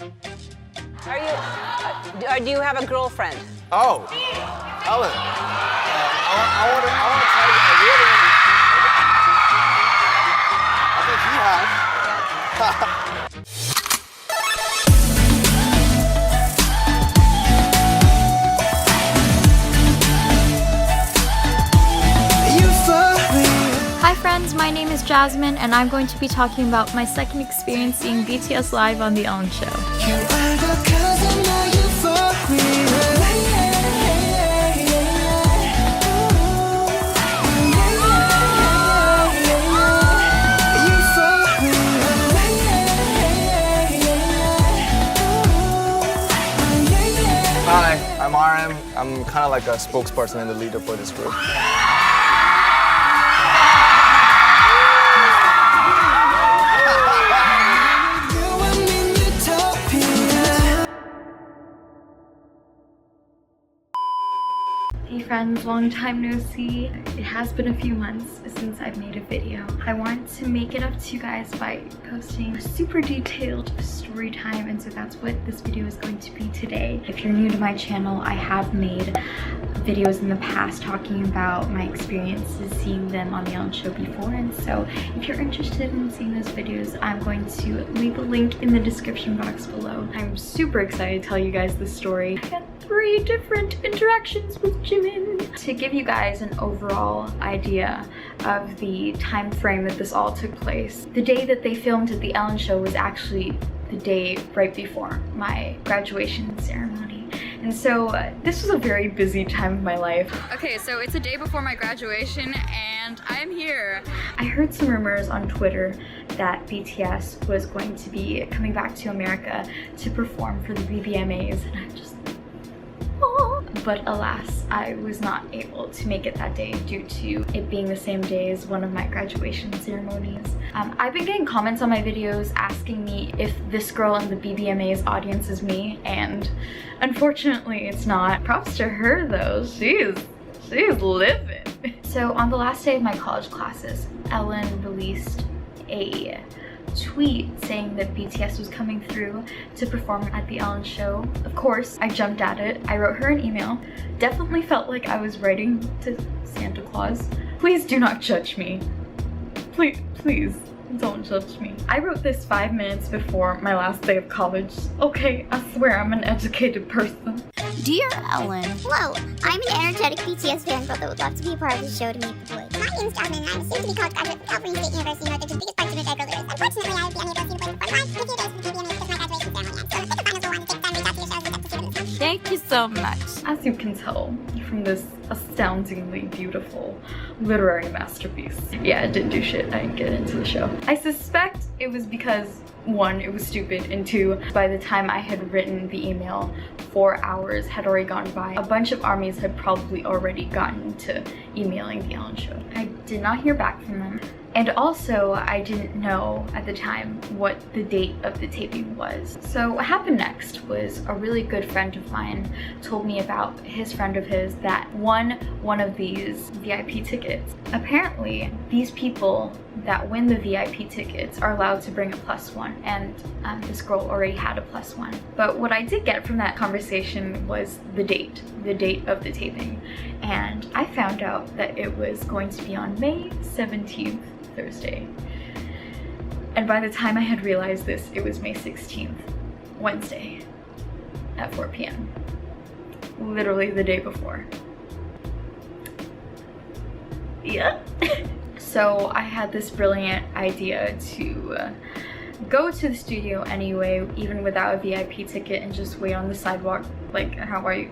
Are you? Do you have a girlfriend? Oh, Ellen. I want to tell you, I think he has. Hi friends, my name is Jazmin and I'm going to be talking about my second experience seeing BTS live on The Ellen Show. Hi, I'm RM. I'm kind of like a spokesperson and the leader for this group. Hey friends, long time no see. It has been a few months since I've made a video. I want to make it up to you guys by posting a super detailed story time, and so that's what this video is going to be today. If you're new to my channel, I have made videos in the past talking about my experiences seeing them on The Ellen Show before, and so if you're interested in seeing those videos, I'm going to leave a link in the description box below. I'm super excited to tell you guys this story. I had 3 different interactions with Jimin. To give you guys an overall idea of the time frame that this all took place, the day that they filmed at The Ellen Show was actually the day right before my graduation ceremony. And so this was a very busy time of my life. Okay, so it's a day before my graduation and I'm here. I heard some rumors on Twitter that BTS was going to be coming back to America to perform for the BBMAs, and I'm just, oh. But alas, I was not able to make it that day due to it being the same day as one of my graduation ceremonies. I've been getting comments on my videos asking me if this girl in the BBMA's audience is me, and unfortunately it's not. Props to her though, she's living. So on the last day of my college classes, Ellen released a tweet saying that BTS was coming through to perform at The Ellen Show. Of course, I jumped at it. I wrote her an email. Definitely felt like I was writing to Santa Claus. Please do not judge me. Please don't judge me. I wrote this 5 minutes before my last day of college. Okay, I swear I'm an educated person. Dear Ellen. Hello, I'm an energetic BTS fan that would love to be a part of the show to meet the boys. My name is Jazmin, and I'm a soon-to-be college graduate from California State University, North, which is the biggest part of the Federal Reserve. Unfortunately, I would be unable to perform my video days for the BBMA because my graduation ceremony ends. So if the finals will want to take time, reach out to your shows, we'd love to see them this time. Thank you so much. As you can tell from this astoundingly beautiful literary masterpiece. Yeah, it didn't do shit. I didn't get into the show. I suspect it was because 1, it was stupid, and 2, by the time I had written the email, 4 hours had already gone by. A bunch of armies had probably already gotten to emailing The Ellen Show. I did not hear back from them. And also, I didn't know at the time what the date of the taping was. So what happened next was a really good friend of mine told me about his friend of his that won one of these VIP tickets. Apparently, these people that win the VIP tickets are allowed to bring a +1, and this girl already had a +1. But what I did get from that conversation was the date of the taping. And I found out that it was going to be on May 17th, Thursday. And by the time I had realized this, it was May 16th, Wednesday, at 4 p.m. Literally the day before. Yeah. So I had this brilliant idea to go to the studio anyway, even without a VIP ticket, and just wait on the sidewalk like how I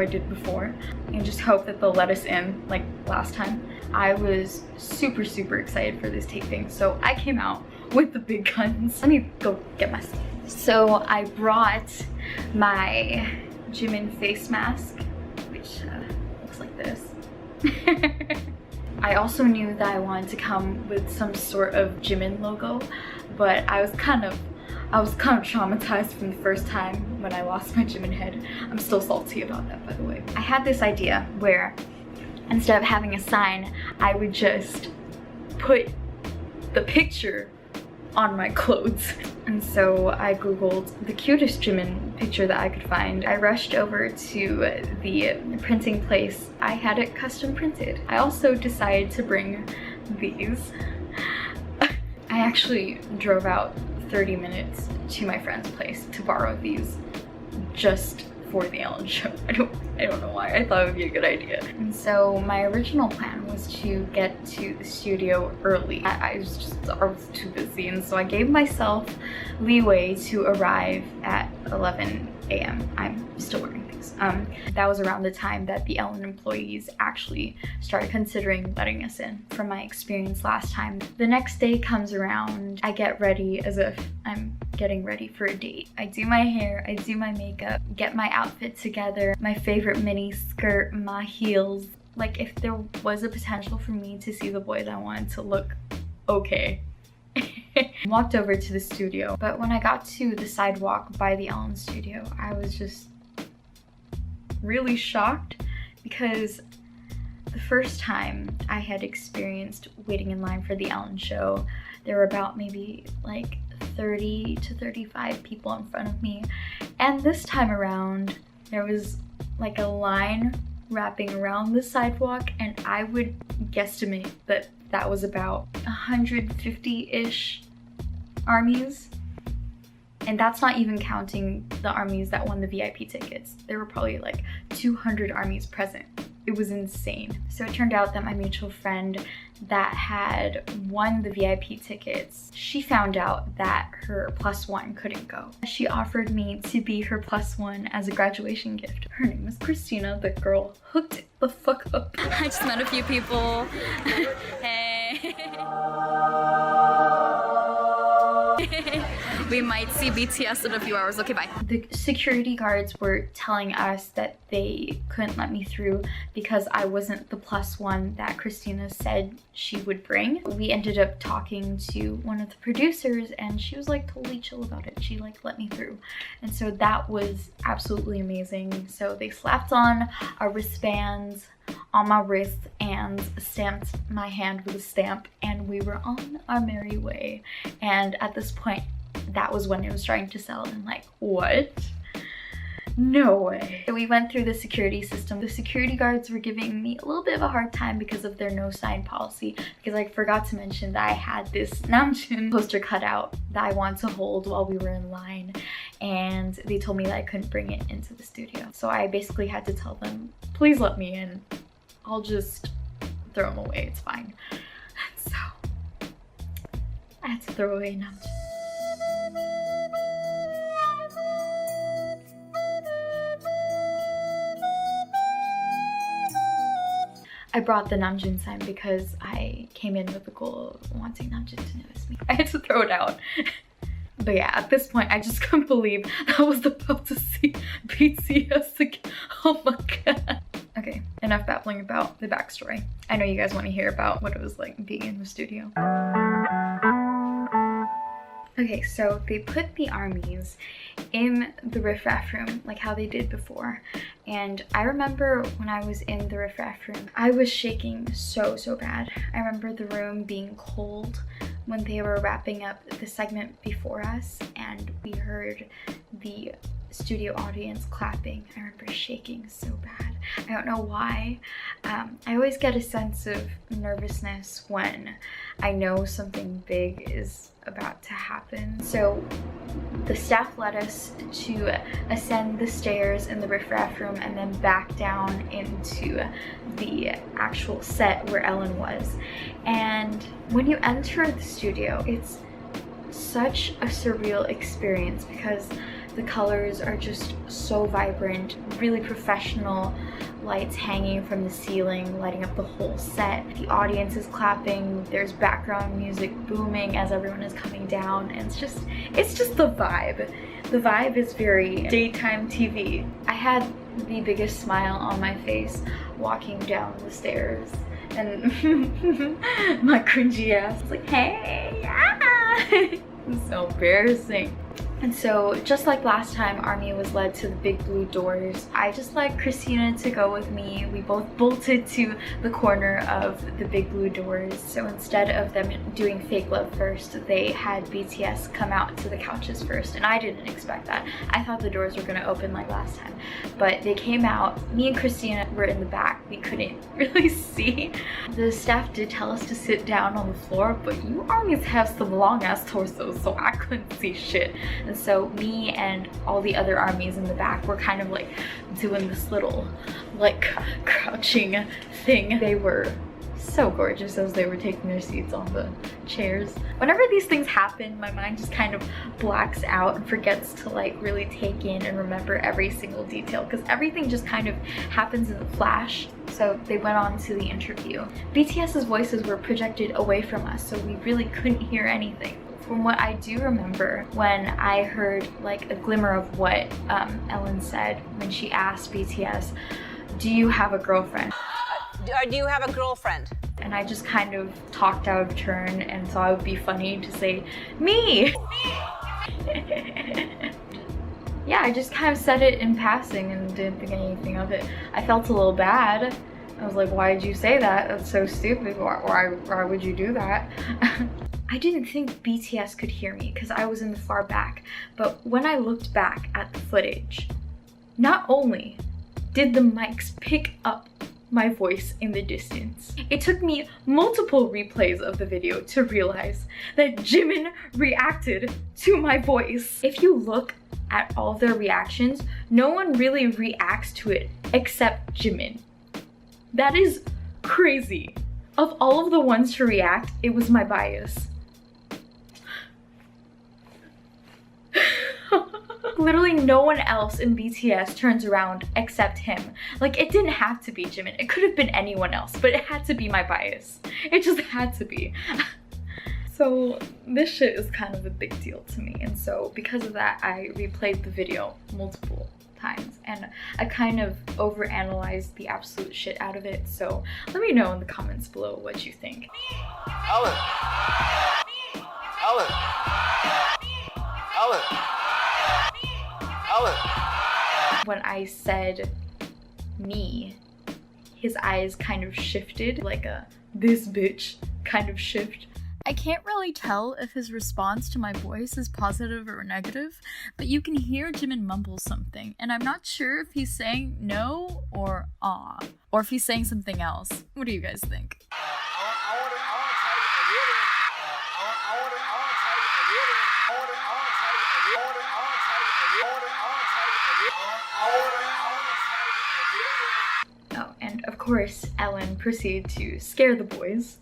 did before, and just hope that they'll let us in like last time. I was super excited for this taping, so I came out with the big guns. Let me go get my stuff. So I brought my Jimin face mask, which looks like this. I also knew that I wanted to come with some sort of Jimin logo, but I was kind of traumatized from the first time when I lost my Jimin head. I'm still salty about that, by the way. I had this idea where instead of having a sign, I would just put the picture on my clothes. And so I googled the cutest Jimin picture that I could find. I rushed over to the printing place. I had it custom printed. I also decided to bring these. I actually drove out 30 minutes to my friend's place to borrow these just for the Ellen show. I don't know why. I thought it would be a good idea. And so my original plan was to get to the studio early. I was too busy, and so I gave myself leeway to arrive at 11 a.m. I'm still wearing these. That was around the time that the Ellen employees actually started considering letting us in. From my experience last time, the next day comes around, I get ready as if I'm getting ready for a date. I do my hair, I do my makeup, get my outfit together, my favorite mini skirt, my heels. Like, if there was a potential for me to see the boys, I wanted to look okay. Walked over to the studio, but when I got to the sidewalk by the Ellen studio, I was just really shocked because the first time I had experienced waiting in line for the Ellen show, there were about maybe like 30 to 35 people in front of me, and this time around there was like a line wrapping around the sidewalk, and I would guesstimate that that was about 150-ish armies. And that's not even counting the armies that won the VIP tickets. There were probably like 200 armies present. It was insane. So it turned out that my mutual friend that had won the VIP tickets, she found out that her +1 couldn't go. She offered me to be her +1 as a graduation gift. Her name is Christina. The girl hooked the fuck up. I just met a few people. Hey. We might see BTS in a few hours. Okay, bye. The security guards were telling us that they couldn't let me through because I wasn't the +1 that Christina said she would bring. We ended up talking to one of the producers, and she was like totally chill about it. She like let me through. And so that was absolutely amazing. So they slapped on our wristbands on my wrist and stamped my hand with a stamp, and we were on our merry way. And at this point, that was when it was starting to sell, and like, what? No way. So we went through the security system. The security guards were giving me a little bit of a hard time because of their no sign policy, because I forgot to mention that I had this Namjoon poster cut out that I wanted to hold while we were in line, and they told me that I couldn't bring it into the studio. So I basically had to tell them, please let me in. I'll just throw them away, it's fine. So I had to throw away Namjoon. I brought the Namjoon sign because I came in with the goal of wanting Namjoon to notice me. I had to throw it out. But yeah, at this point, I just couldn't believe I was about to see BTS again. Oh my god. Okay, enough babbling about the backstory. I know you guys want to hear about what it was like being in the studio. Okay, so they put the armies in the riffraff room like how they did before, and I remember when I was in the riffraff room, I was shaking so bad. I remember the room being cold when they were wrapping up the segment before us, and we heard the studio audience clapping. I remember shaking so bad. I don't know why. I always get a sense of nervousness when I know something big is about to happen. So the staff led us to ascend the stairs in the riffraff room and then back down into the actual set where Ellen was. And when you enter the studio, it's such a surreal experience because the colors are just so vibrant, really professional lights hanging from the ceiling, lighting up the whole set. The audience is clapping, there's background music booming as everyone is coming down, and it's just the vibe. The vibe is very daytime TV. I had the biggest smile on my face walking down the stairs, and my cringy ass was like, hey, ah! It's so embarrassing. And so just like last time, ARMY was led to the big blue doors. I just let Christina to go with me. We both bolted to the corner of the big blue doors. So instead of them doing Fake Love first, they had BTS come out to the couches first, and I didn't expect that. I thought the doors were gonna open like last time, but they came out. Me and Christina were in the back. We couldn't really see. The staff did tell us to sit down on the floor, but you ARMYs have some long ass torsos, so I couldn't see shit. And so me and all the other ARMYs in the back were kind of like doing this little like crouching thing. They were so gorgeous as they were taking their seats on the chairs. Whenever these things happen, my mind just kind of blacks out and forgets to like really take in and remember every single detail, because everything just kind of happens in a flash. So they went on to the interview. BTS's voices were projected away from us, so we really couldn't hear anything. From what I do remember, when I heard like a glimmer of what Ellen said when she asked BTS, "Do you have a girlfriend?" Do you have a girlfriend? And I just kind of talked out of turn and thought it would be funny to say, "Me!" Yeah, I just kind of said it in passing and didn't think anything of it. I felt a little bad. I was like, why did you say that? That's so stupid. Why would you do that? I didn't think BTS could hear me because I was in the far back, but when I looked back at the footage, not only did the mics pick up my voice in the distance, it took me multiple replays of the video to realize that Jimin reacted to my voice. If you look at all their reactions, no one really reacts to it except Jimin. That is crazy. Of all of the ones to react, it was my bias. Literally no one else in BTS turns around except him. Like, it didn't have to be Jimin. It could have been anyone else, but it had to be my bias. It just had to be. So this shit is kind of a big deal to me. And so because of that, I replayed the video multiple times and I kind of overanalyzed the absolute shit out of it. So let me know in the comments below what you think. Ellen. Ellen. Ellen. Ellen. When I said me, his eyes kind of shifted, like a "this bitch" kind of shift. I can't really tell if his response to my voice is positive or negative, but you can hear Jimin mumble something, and I'm not sure if he's saying no or ah, or if he's saying something else. What do you guys think? Oh, and of course, Ellen proceeded to scare the boys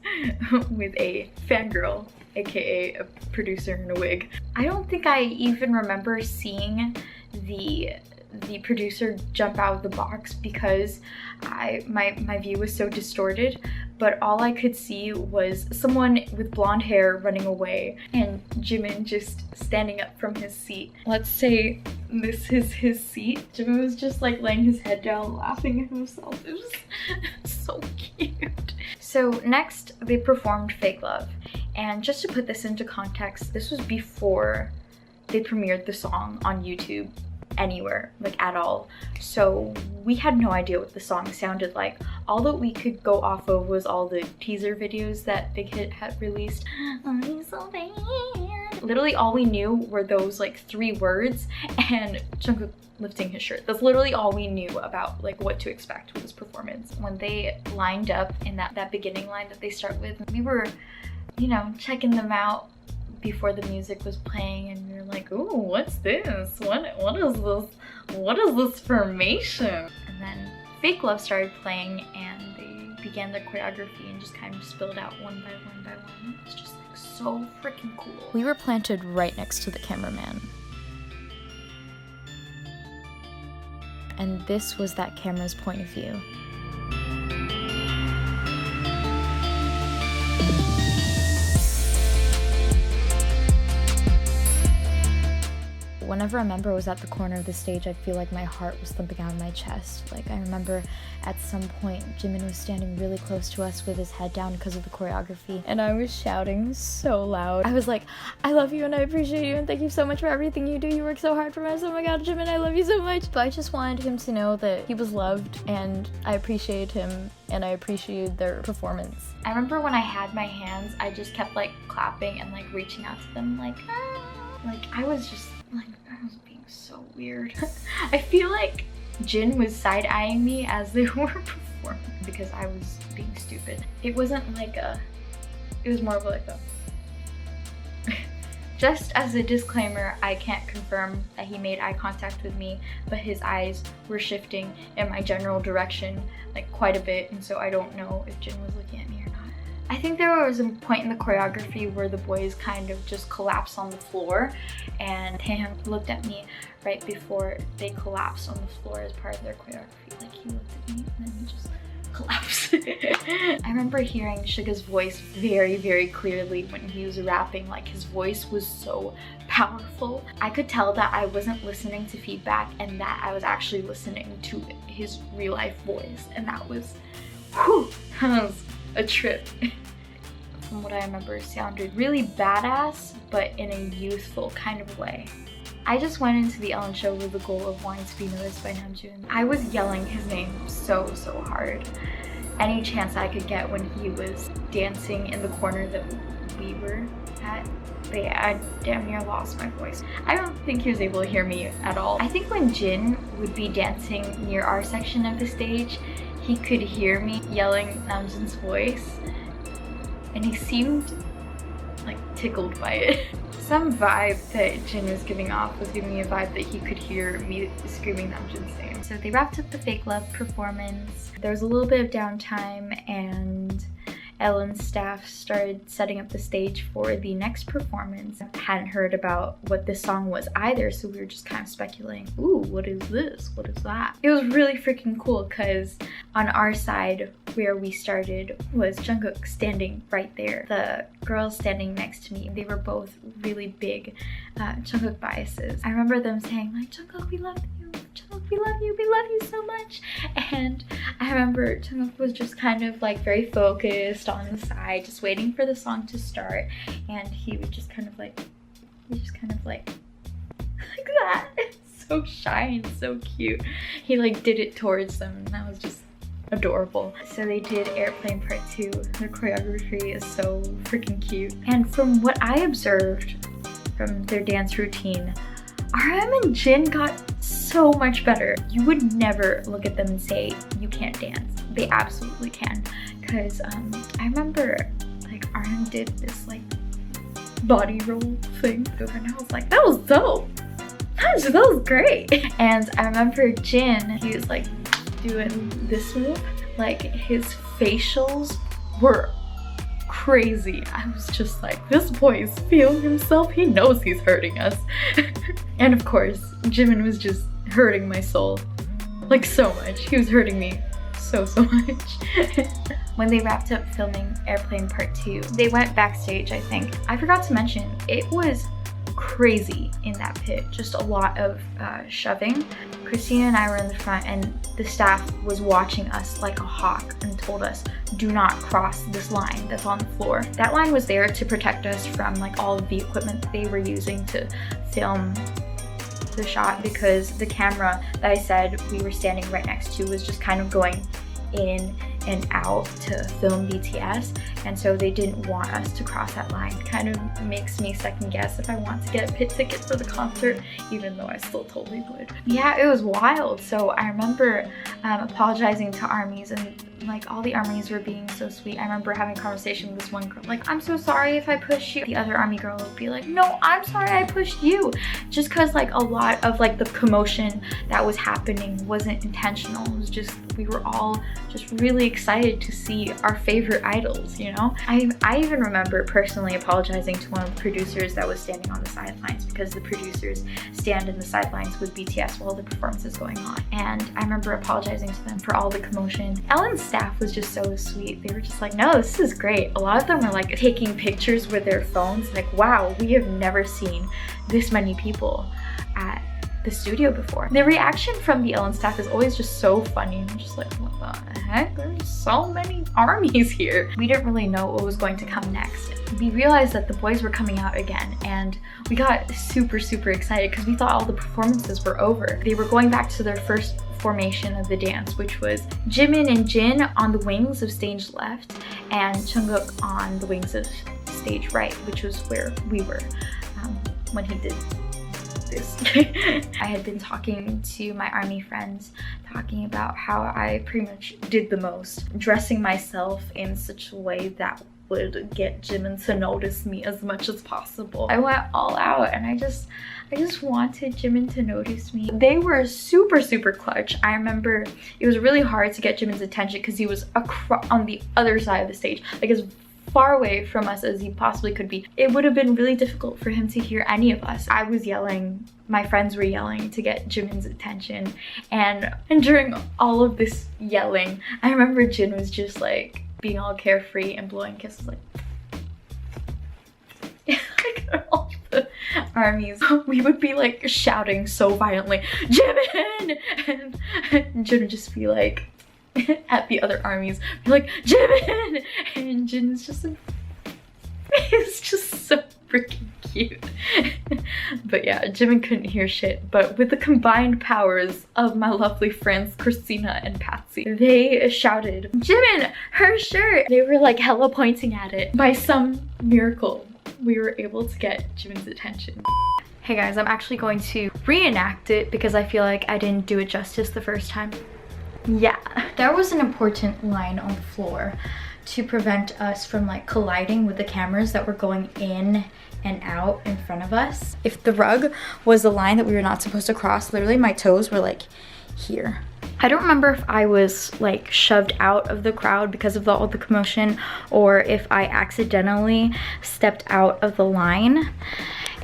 with a fangirl, aka a producer in a wig. I don't think I even remember seeing the producer jump out of the box because my view was so distorted, but all I could see was someone with blonde hair running away and Jimin just standing up from his seat. Let's say this is his seat. Jimin was just like laying his head down laughing at himself. It was so cute. So next they performed Fake Love, and just to put this into context, this was before they premiered the song on YouTube anywhere, like at all. So we had no idea what the song sounded like. All that we could go off of was all the teaser videos that Big Hit had released. I'm so bad. Literally all we knew were those like 3 words and Jungkook lifting his shirt. That's literally all we knew about like what to expect with this performance. When they lined up in that beginning line that they start with, we were, you know, checking them out before the music was playing, and we were like, ooh, what's this? What is this? What is this formation? And then Fake Love started playing and they began their choreography and just kind of spilled out one by one by one. It was just like so freaking cool. We were planted right next to the cameraman. And this was that camera's point of view. whenever a member was at the corner of the stage, I'd feel like my heart was thumping out of my chest. Like, I remember at some point, Jimin was standing really close to us with his head down because of the choreography, and I was shouting so loud. I was like, I love you and I appreciate you and thank you so much for everything you do. You work so hard for us. Oh my god, Jimin, I love you so much. But I just wanted him to know that he was loved and I appreciated him and I appreciated their performance. I remember when I had my hands, I just kept like clapping and like reaching out to them like, ah. Like I was just like, I was being so weird. I feel like Jin was side-eyeing me as they were performing because I was being stupid. It wasn't like a, it was more of like a, just as a disclaimer, I can't confirm that he made eye contact with me, but his eyes were shifting in my general direction like quite a bit, and so I don't know if Jin was looking at me or not. I think there was a point in the choreography where the boys kind of just collapsed on the floor, and Taehyung looked at me right before they collapsed on the floor as part of their choreography. Like, he looked at me and then he just collapsed. I remember hearing Suga's voice very, very clearly when he was rapping. Like, his voice was so powerful. I could tell that I wasn't listening to feedback and that I was actually listening to his real life voice, and that was, whew, that was a trip. From what I remember, it sounded really badass, but in a youthful kind of way. I just went into the Ellen show with the goal of wanting to be noticed by Namjoon. I was yelling his name so hard. Any chance I could get when he was dancing in the corner that we were at. But yeah, I damn near lost my voice. I don't think he was able to hear me at all. I think when Jin would be dancing near our section of the stage, he could hear me yelling Namjoon's voice, and he seemed like tickled by it. Some vibe that Jin was giving off was giving me a vibe that he could hear me screaming Namjoon's name. So they wrapped up the Fake Love performance. There was a little bit of downtime, and Ellen's staff started setting up the stage for the next performance. I hadn't heard about what this song was either, so we were just kind of speculating, ooh, what is this? What is that? It was really freaking cool because on our side where we started was Jungkook standing right there. The girls standing next to me, they were both really big Jungkook biases. I remember them saying like, Jungkook, we love you. Jungkook, we love you so much. And I remember Jungkook was just kind of like very focused on the side, just waiting for the song to start, and he would just kind of like like that. So shy and so cute. He like did it towards them, and that was just adorable. So they did Airplane Part 2. Their choreography is so freaking cute. And from what I observed from their dance routine, RM and Jin got so much better. You would never look at them and say you can't dance. They absolutely can. Because I remember like RM did this like body roll thing, and I was like, that was dope. That was great. And I remember Jin, he was like doing this move. Like, his facials were crazy. I was just like, this boy is feeling himself. He knows he's hurting us. And of course, Jimin was just hurting my soul. Like, so much. He was hurting me so much. When they wrapped up filming Airplane Part 2, they went backstage, I think. I forgot to mention, it was crazy in that pit. Just a lot of shoving. Christina and I were in the front, and the staff was watching us like a hawk and told us, do not cross this line that's on the floor. That line was there to protect us from like all of the equipment that they were using to film the shot, because the camera that I said we were standing right next to was just kind of going in and out to film BTS, and so they didn't want us to cross that line. Kind of makes me second guess if I want to get a pit ticket for the concert, even though I still totally would. Yeah, it was wild. So I remember apologizing to armies, and like all the armies were being so sweet. I remember having a conversation with this one girl, like, I'm so sorry if I pushed you. The other army girl would be like, no, I'm sorry I pushed you. Just cause like a lot of like the commotion that was happening wasn't intentional. It was just, we were all just really excited to see our favorite idols, you know? I even remember personally apologizing to one of the producers that was standing on the sidelines, because the producers stand in the sidelines with BTS while the performance is going on. And I remember apologizing to them for all the commotion. Ellen's staff was just so sweet. They were just like, no, this is great. A lot of them were like taking pictures with their phones, like, wow, we have never seen this many people. at the studio before. The reaction from the Ellen staff is always just so funny. I'm just like, what the heck? There's so many armies here. We didn't really know what was going to come next. We realized that the boys were coming out again, and we got super excited because we thought all the performances were over. They were going back to their first formation of the dance, which was Jimin and Jin on the wings of stage left and Jungkook on the wings of stage right, which was where we were when he did this. I had been talking to my army friends, talking about how I pretty much did the most, dressing myself in such a way that would get Jimin to notice me as much as possible. I went all out, and I just wanted Jimin to notice me. They were super clutch. I remember it was really hard to get Jimin's attention because he was on the other side of the stage, like as far away from us as he possibly could be. It would have been really difficult for him to hear any of us. I was yelling, my friends were yelling to get Jimin's attention, and during all of this yelling, I remember Jin was just like being all carefree and blowing kisses like like all the armies. We would be like shouting so violently, Jimin! And Jin would just be like at the other armies, be like, Jimin! And Jin's just like, it's just so freaking cute. But yeah, Jimin couldn't hear shit, but with the combined powers of my lovely friends Christina and Patsy, they shouted, Jimin, her shirt! They were like hella pointing at it. By some miracle, we were able to get Jimin's attention. Hey guys, I'm actually going to reenact it because I feel like I didn't do it justice the first time. Yeah, there was an important line on the floor to prevent us from like colliding with the cameras that were going in and out in front of us. If the rug was the line that we were not supposed to cross, literally my toes were like here. I don't remember if I was like shoved out of the crowd because of all the commotion or if I accidentally stepped out of the line,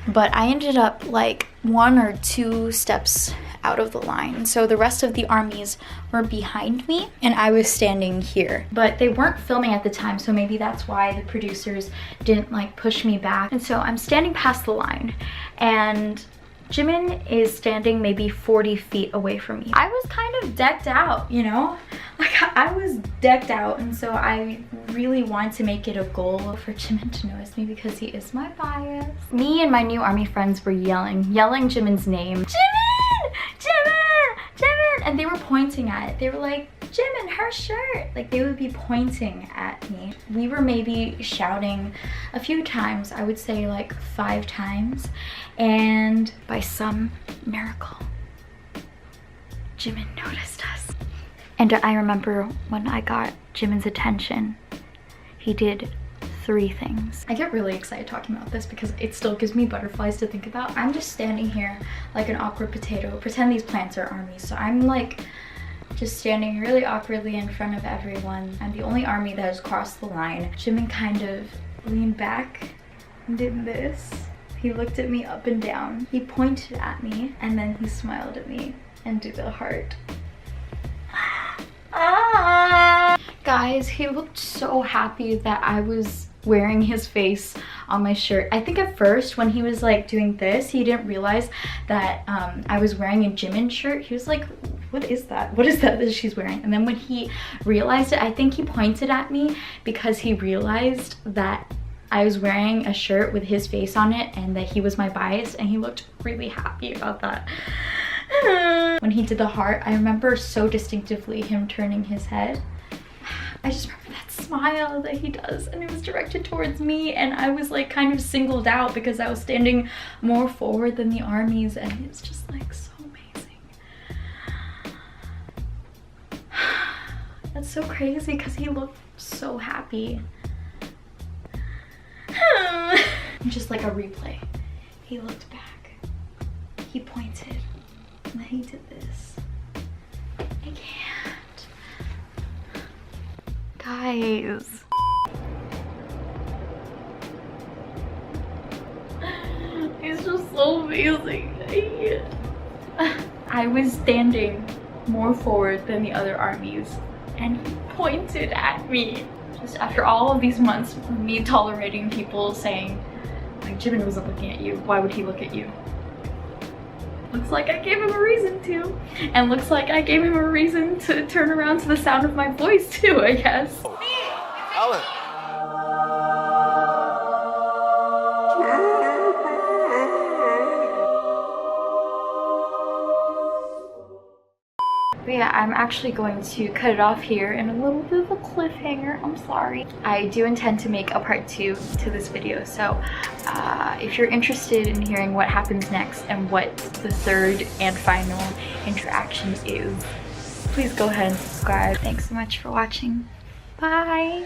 but I ended up like 1 or 2 steps out of the line. So the rest of the armies were behind me and I was standing here. But they weren't filming at the time, so maybe that's why the producers didn't like push me back. And so I'm standing past the line and Jimin is standing maybe 40 feet away from me. I was kind of decked out, you know? Like I was decked out, and so I really wanted to make it a goal for Jimin to notice me because he is my bias. Me and my new army friends were yelling Jimin's name. Jimin! Jimin! Jimin! And they were pointing at it. They were like, Jimin, her shirt! Like they would be pointing at me. We were maybe shouting a few times, I would say like 5 times. And by some miracle, Jimin noticed us. And I remember when I got Jimin's attention, he did 3 things. I get really excited talking about this because it still gives me butterflies to think about. I'm just standing here like an awkward potato. Pretend these plants are armies. So I'm like just standing really awkwardly in front of everyone. I'm the only army that has crossed the line. Jimin kind of leaned back and did this. He looked at me up and down. He pointed at me and then he smiled at me and did a heart. Guys, he looked so happy that I was wearing his face on my shirt. I think at first when he was like doing this, he didn't realize that I was wearing a Jimin shirt. He was like, what is that? What is that she's wearing? And then when he realized it, I think he pointed at me because he realized that I was wearing a shirt with his face on it and that he was my bias, and he looked really happy about that. When he did the heart, I remember so distinctively him turning his head. I just remember that smile that he does, and it was directed towards me, and I was like kind of singled out because I was standing more forward than the armies, and it's just like so amazing. That's so crazy because he looked so happy. Just like a replay. He looked back, he pointed, and then he did this. I can't. Guys. He's just so amazing. I was standing more forward than the other armies, and he pointed at me. Just after all of these months of me tolerating people saying, like, Jimin wasn't looking at you, why would he look at you? Looks like I gave him a reason to. And looks like I gave him a reason to turn around to the sound of my voice too, I guess. Alan. But yeah, I'm actually going to cut it off here in a little bit of a cliffhanger. I'm sorry. I do intend to make a part 2 to this video, so if you're interested in hearing what happens next and what the third and final interaction is, please go ahead and subscribe. Thanks so much for watching. Bye!